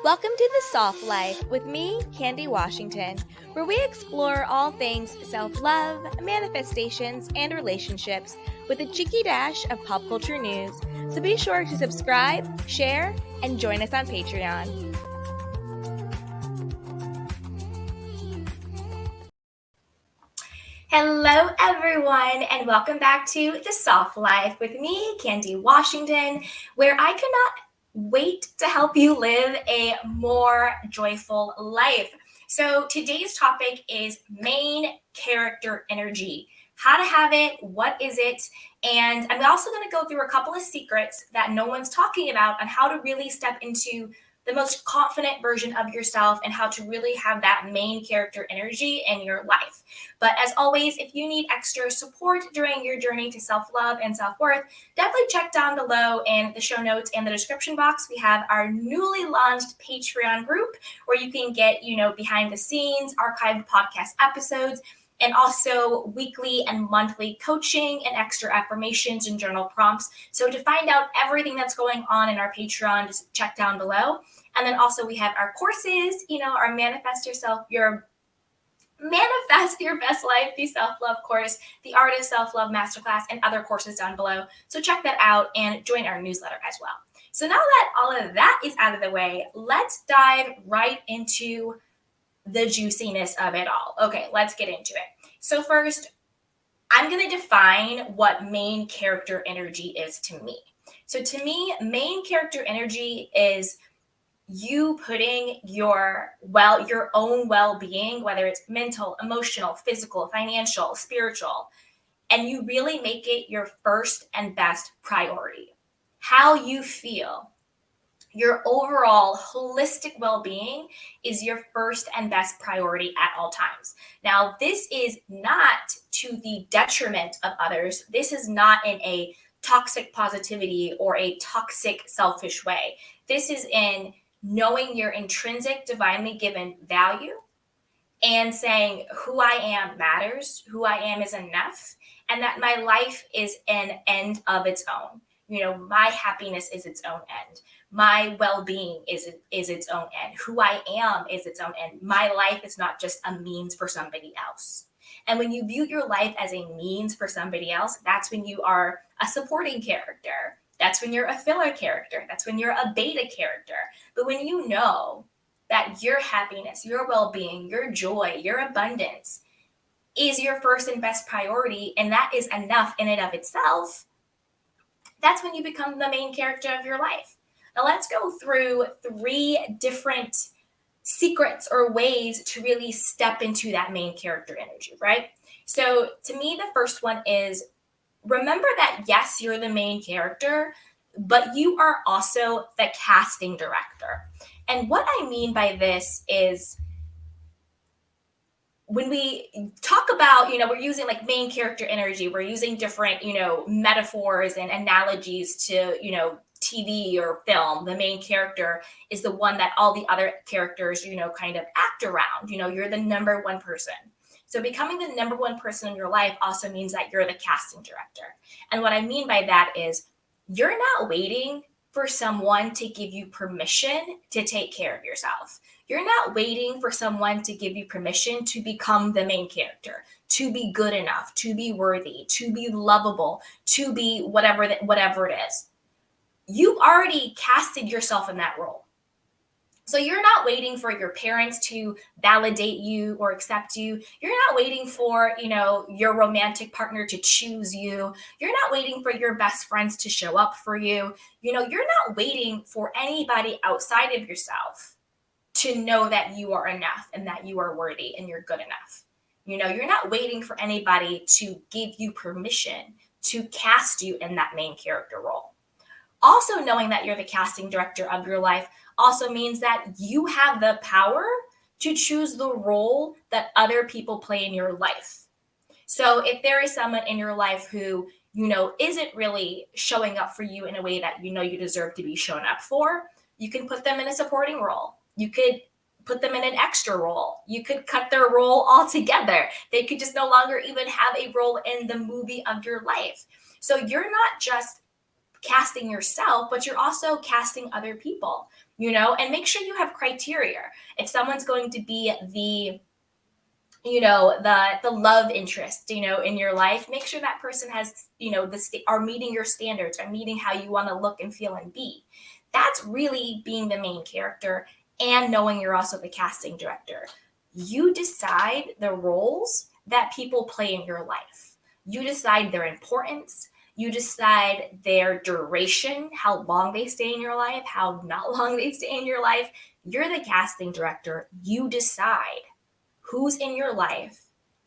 Welcome to The Soft Life with me, Candy Washington, where we explore all things self-love, manifestations, and relationships with a cheeky dash of pop culture news. So be sure to subscribe, share, and join us on Patreon. Hello, everyone, and welcome back to The Soft Life with me, Candy Washington, where I cannot wait to help you live a more joyful life. So today's topic is main character energy. How to have it, what is it, and I'm also going to go through a couple of secrets that no one's talking about on how to really step into the most confident version of yourself and how to really have that main character energy in your life. But as always, if you need extra support during your journey to self-love and self-worth, definitely check down below in the show notes and the description box. We have our newly launched Patreon group where you can get, behind the scenes, archived podcast episodes, and also weekly and monthly coaching and extra affirmations and journal prompts. So to find out everything that's going on in our Patreon, just check down below. And then also we have our courses, our Manifest Your Best Life, the Self-Love course, the Art of Self-Love Masterclass, and other courses down below. So check that out and join our newsletter as well. So now that all of that is out of the way, let's dive right into the juiciness of it all. Okay, let's get into it. So first, I'm going to define what main character energy is to me. So to me, main character energy is you putting your own well-being, whether it's mental, emotional, physical, financial, spiritual, and you really make it your first and best priority. How you feel, your overall holistic well-being is your first and best priority at all times. Now, this is not to the detriment of others. This is not in a toxic positivity or a toxic selfish way. This is in knowing your intrinsic divinely given value and saying who I am matters, who I am is enough, and that my life is an end of its own. My happiness is its own end. My well-being is its own end. Who I am is its own end. My life is not just a means for somebody else. And when you view your life as a means for somebody else, that's when you are a supporting character. That's when you're a filler character. That's when you're a beta character. But when you know that your happiness, your well-being, your joy, your abundance is your first and best priority, and that is enough in and of itself, that's when you become the main character of your life. Now let's go through 3 different secrets or ways to really step into that main character energy, right? So to me, the first one is remember that yes, you're the main character, but you are also the casting director. And what I mean by this is when we talk about, we're using like main character energy, we're using different, metaphors and analogies to, TV or film. The main character is the one that all the other characters, kind of act around. You're the number one person. So becoming the number one person in your life also means that you're the casting director. And what I mean by that is you're not waiting for someone to give you permission to take care of yourself. You're not waiting for someone to give you permission to become the main character, to be good enough, to be worthy, to be lovable, to be whatever it is. You've already casted yourself in that role. So you're not waiting for your parents to validate you or accept you. You're not waiting for, your romantic partner to choose you. You're not waiting for your best friends to show up for you. You're not waiting for anybody outside of yourself to know that you are enough and that you are worthy and you're good enough. You're not waiting for anybody to give you permission to cast you in that main character role. Also, knowing that you're the casting director of your life also means that you have the power to choose the role that other people play in your life. So if there is someone in your life who, isn't really showing up for you in a way that you deserve to be shown up for, you can put them in a supporting role. You could put them in an extra role. You could cut their role altogether. They could just no longer even have a role in the movie of your life. So you're not just casting yourself, but you're also casting other people, and make sure you have criteria. If someone's going to be the love interest, in your life, make sure that person has, are meeting your standards, are meeting how you want to look and feel and be. That's really being the main character and knowing you're also the casting director. You decide the roles that people play in your life. You decide their importance. You decide their duration, how long they stay in your life, how not long they stay in your life. You're the casting director. You decide who's in your life,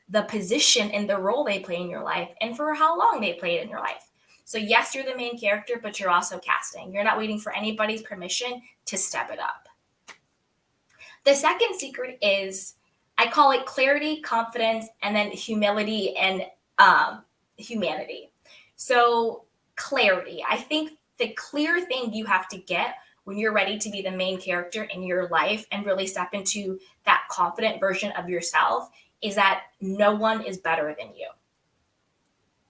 the position and the role they play in your life, and for how long they played in your life. So yes, you're the main character, but you're also casting. You're not waiting for anybody's permission to step it up. The second secret is, I call it clarity, confidence, and then humility and humanity. So clarity, I think the clear thing you have to get when you're ready to be the main character in your life and really step into that confident version of yourself is that no one is better than you.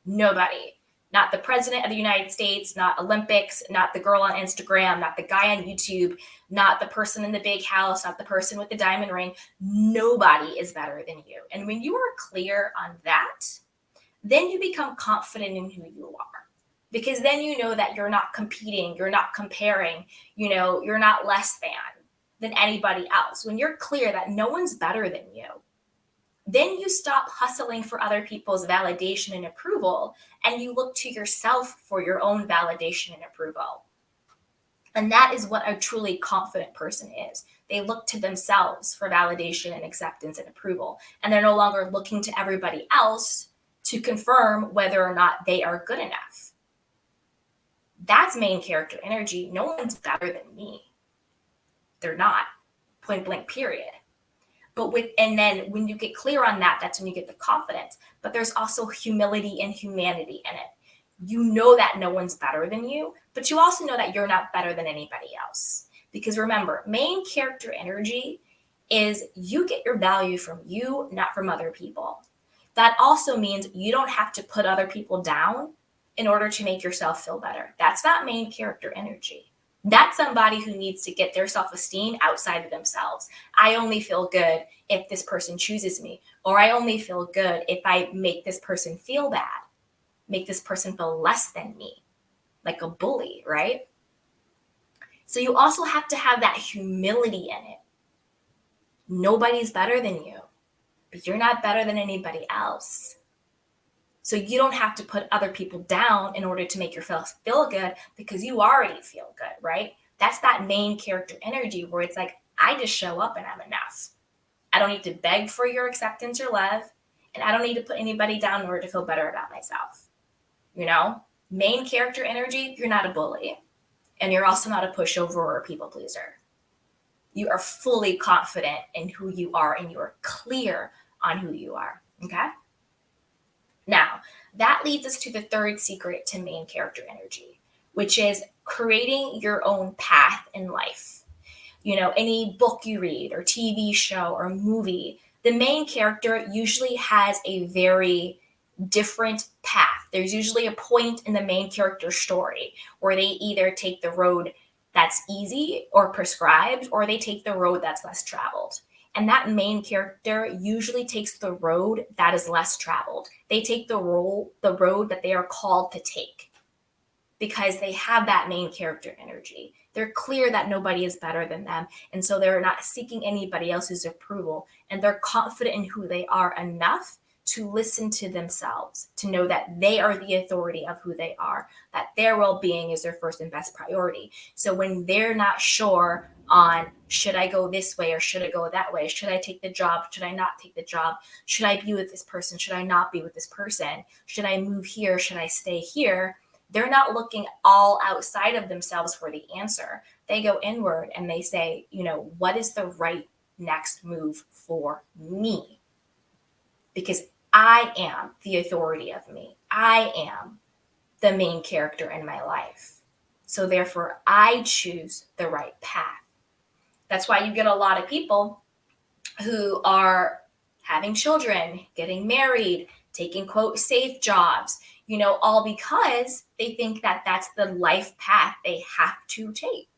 Nobody. Not the president of the United States, not Olympics, not the girl on Instagram, not the guy on YouTube, not the person in the big house, not the person with the diamond ring. Nobody is better than you. And when you are clear on that, then you become confident in who you are. Because then you know that you're not competing, you're not comparing, you're not less than anybody else. When you're clear that no one's better than you, then you stop hustling for other people's validation and approval, and you look to yourself for your own validation and approval. And that is what a truly confident person is. They look to themselves for validation and acceptance and approval, and they're no longer looking to everybody else to confirm whether or not they are good enough. That's main character energy. No one's better than me. They're not. Point blank, period. And then when you get clear on that, that's when you get the confidence. But there's also humility and humanity in it. You know that no one's better than you, but you also know that you're not better than anybody else. Because remember, main character energy is you get your value from you, not from other people. That also means you don't have to put other people down in order to make yourself feel better. That's not main character energy. That's somebody who needs to get their self-esteem outside of themselves. I only feel good if this person chooses me, or I only feel good if I make this person feel bad, make this person feel less than me, like a bully, right? So you also have to have that humility in it. Nobody's better than you, but you're not better than anybody else. So you don't have to put other people down in order to make yourself feel good, because you already feel good, right? That's that main character energy where it's like, I just show up and I'm enough. I don't need to beg for your acceptance or love, and I don't need to put anybody down in order to feel better about myself. Main character energy, you're not a bully, and you're also not a pushover or a people pleaser. You are fully confident in who you are, and you are clear on who you are, okay? Now, that leads us to the third secret to main character energy, which is creating your own path in life. Any book you read or TV show or movie, the main character usually has a very different path. There's usually a point in the main character's story where they either take the road that's easy or prescribed, or they take the road that's less traveled. And that main character usually takes the road that is less traveled. They take the road that they are called to take, because they have that main character energy. They're clear that nobody is better than them. And so they're not seeking anybody else's approval. And they're confident in who they are enough to listen to themselves, to know that they are the authority of who they are, that their well-being is their first and best priority. So when they're not sure on, should I go this way or should I go that way? Should I take the job? Should I not take the job? Should I be with this person? Should I not be with this person? Should I move here? Should I stay here? They're not looking all outside of themselves for the answer. They go inward and they say, what is the right next move for me? Because I am the authority of me. I am the main character in my life. So therefore, I choose the right path. That's why you get a lot of people who are having children, getting married, taking, quote, safe jobs, all because they think that that's the life path they have to take.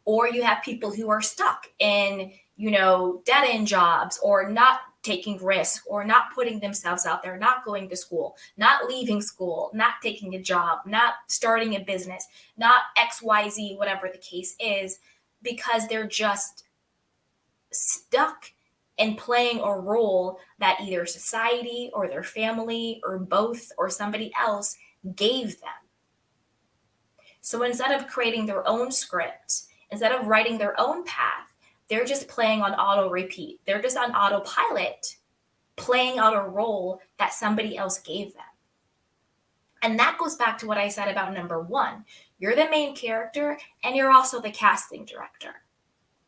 Or you have people who are stuck in, dead end jobs, or not taking risk, or not putting themselves out there, not going to school, not leaving school, not taking a job, not starting a business, not XYZ, whatever the case is, because they're just stuck in playing a role that either society or their family or both or somebody else gave them. So instead of creating their own script, instead of writing their own path, they're just playing on auto repeat. They're just on autopilot, playing out a role that somebody else gave them. And that goes back to what I said about number one. You're the main character and you're also the casting director,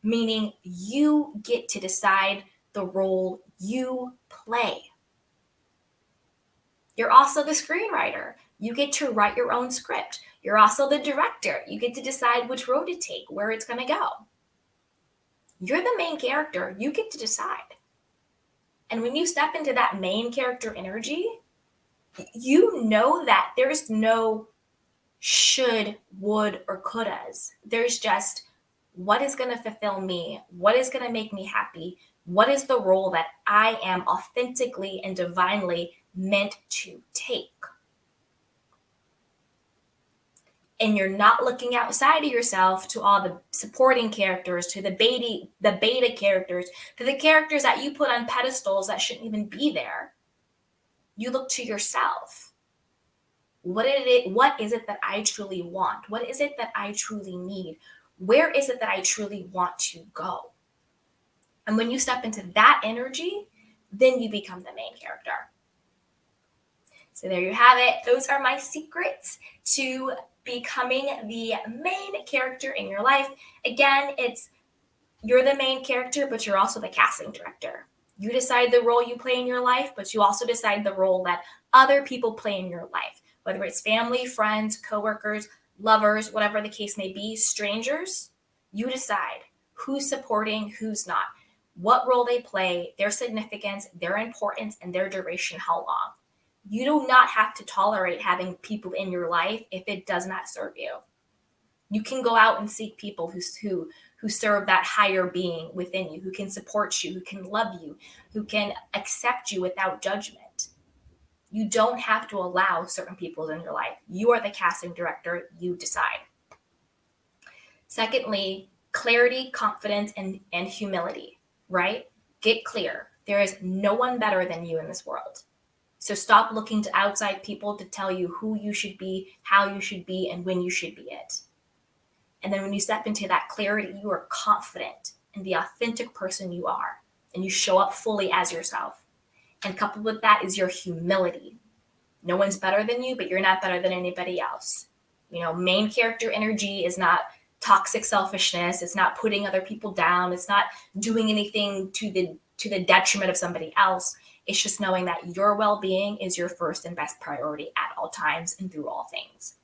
meaning you get to decide the role you play. You're also the screenwriter. You get to write your own script. You're also the director. You get to decide which road to take, where it's going to go. You're the main character. You get to decide. And when you step into that main character energy, you know that there's no should, would, or couldas. There's just what is going to fulfill me, what is going to make me happy, what is the role that I am authentically and divinely meant to take. And you're not looking outside of yourself to all the supporting characters, to the beta characters, to the characters that you put on pedestals that shouldn't even be there. You look to yourself. What is it that I truly want? What is it that I truly need? Where is it that I truly want to go? And when you step into that energy, then you become the main character. So there you have it. Those are my secrets to becoming the main character in your life. Again, you're the main character, but you're also the casting director. You decide the role you play in your life, but you also decide the role that other people play in your life, whether it's family, friends, coworkers, lovers, whatever the case may be, strangers. You decide who's supporting, who's not, what role they play, their significance, their importance, and their duration, how long. You do not have to tolerate having people in your life if it does not serve you. You can go out and seek people who serve that higher being within you, who can support you, who can love you, who can accept you without judgment. You don't have to allow certain people in your life. You are the casting director. You decide. Secondly, clarity, confidence, and humility, right? Get clear. There is no one better than you in this world. So stop looking to outside people to tell you who you should be, how you should be, and when you should be it. And then when you step into that clarity, you are confident in the authentic person you are, and you show up fully as yourself. And coupled with that is your humility. No one's better than you, but you're not better than anybody else. Main character energy is not toxic selfishness. It's not putting other people down. It's not doing anything to the detriment of somebody else. It's just knowing that your well-being is your first and best priority at all times and through all things.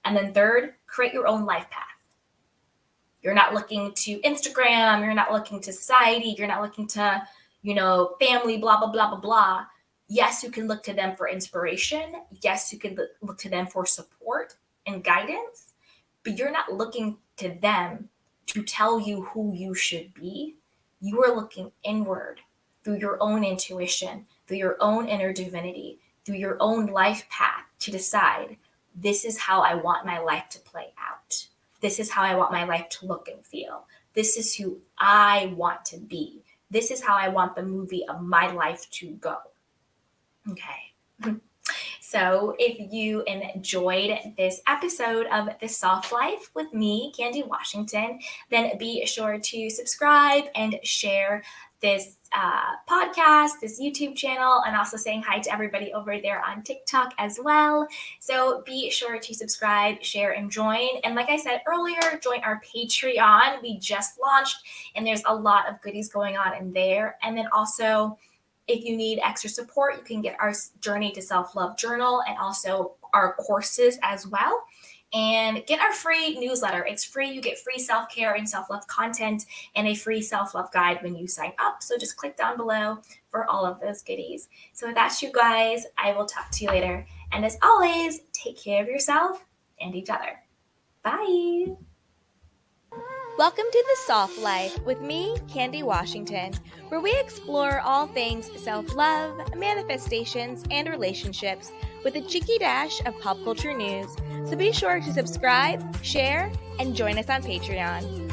And then third, create your own life path. You're not looking to Instagram. You're not looking to society. You're not looking to, family, blah, blah, blah, blah, blah. Yes, you can look to them for inspiration. Yes, you can look to them for support and guidance, but you're not looking to them to tell you who you should be. You are looking inward through your own intuition, through your own inner divinity, through your own life path to decide, this is how I want my life to play out. This is how I want my life to look and feel. This is who I want to be. This is how I want the movie of my life to go. Okay. So if you enjoyed this episode of The Soft Life with me, Candy Washington, then be sure to subscribe and share this podcast, this YouTube channel, and also saying hi to everybody over there on TikTok as well. So be sure to subscribe, share, and join. And like I said earlier, join our Patreon. We just launched, and there's a lot of goodies going on in there. And then also, if you need extra support, you can get our Journey to Self-Love journal and also our courses as well. and get our free newsletter. It's free. You get free self-care and self-love content and a free self-love guide when you sign up. So just click down below for all of those goodies. So with that, you guys, I will talk to you later. And as always, take care of yourself and each other. Bye. Welcome to The Soft Life with me, Candy Washington, where we explore all things self-love, manifestations, and relationships with a cheeky dash of pop culture news. So be sure to subscribe, share, and join us on Patreon.